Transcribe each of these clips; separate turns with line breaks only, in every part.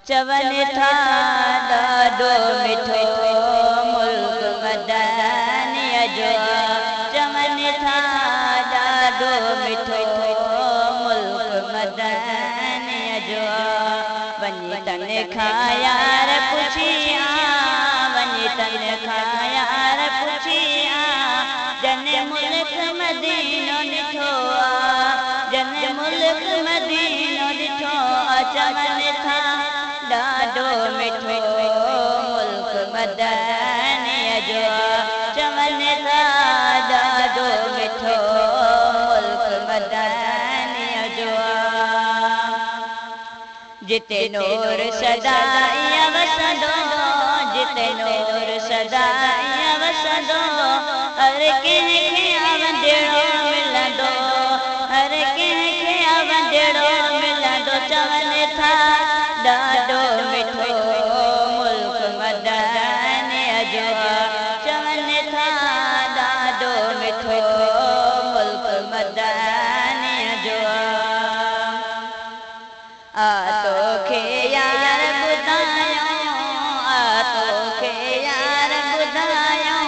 चवन था ॾाढो मिठो मुल्क मदनिया जो चवन था ॾाढो मिठो मुल्क मदनिया जो वञी तन खां यार पुछी वञी तन खां यार पुछी जन मुल्क मदीनो ॾिठो जन मुल्क मदीनो ॾिठो चवन था ॾाढो मिठो मुल्क मदनिया जो चवन था ॾाढो मिठो मुल्क मदनिया जो जिते नूर सदा वसंदो जिते नूर सदा वसंदो हर कंहिंखे वंडेड़ो मिलंदो हर कंहिंखे वंडेड़ो मिलंदो चवन था ॾाढो मिठो मुल्क मदनिया जो चवन था ॾाढो मिठो मुल्क मदनिया जो तोखे यार ॿुधायो तोखे यार ॿुधायो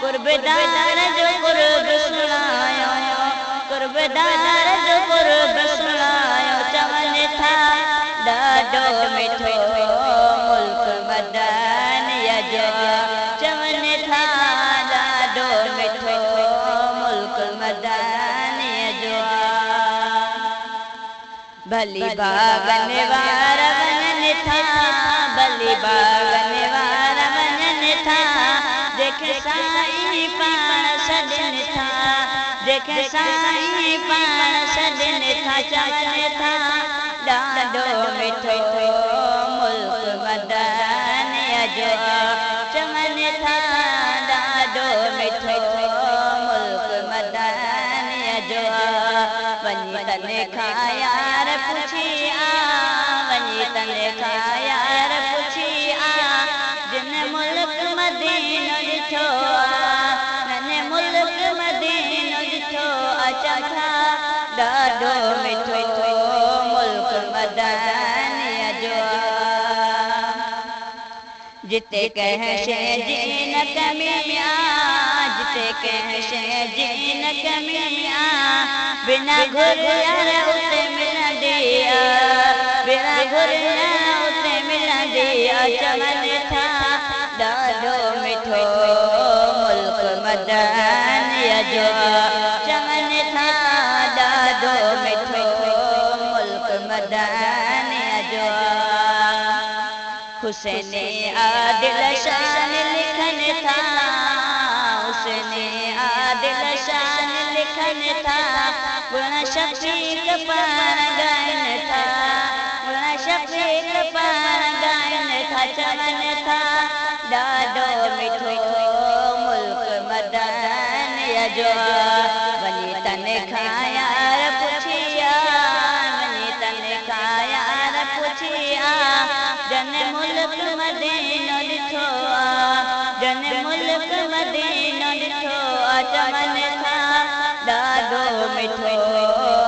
कुर्बदार जो कुर्ब सुणायो कुर्बदार जो कुर्ब सुणायो चवन था ॾाढो मिठो मुल्क मदनिया जो चवन था ॾाढो मिठो मुल्क मदनिया जो भली बागन वार वञन था भली बागन वार वञन था जेके साईं पाण सॾनि था जेके साईं पाण सॾनि था चवन था ॾाढो मिठो मुल्क मदनिया जो चवन था ॾाढो मिठो मुल्क मदनिया जो वञी तन खां यार पुछी वञी तन खां यार पुछी जिन मुल्क मदीनो ॾिठो नन मुल्क मदीनो ॾिठो चथा ॾाढो मिठो मुल्क मदनिया जो जिते कंहिं शइ जी न कमी जिते कंहिं शइ जी न कमी बिना घुरियर उते मिलंदी बिना घुरियर उते मिलंदी चवन था ॾाढो मिठो मुल्क मदनिया जो चवन था ॾाढो मिठो मुल्क मदनिया जो हुसैन आदिल शान लिखन था हुसैन आदिल शान लिखन था गुण शफीक पाण ॻाइन था गुण शफीक पाण ॻाइन था चवन था ॾाढो मिठो मुल्क मदनिया जो वञी तन खां यार पुछी वञी तन खां यार पुछी जन मुल्क मदीनो ॾिठो जन मुल्क मदीनो ॾिठो चवन था ॾाढो मिठो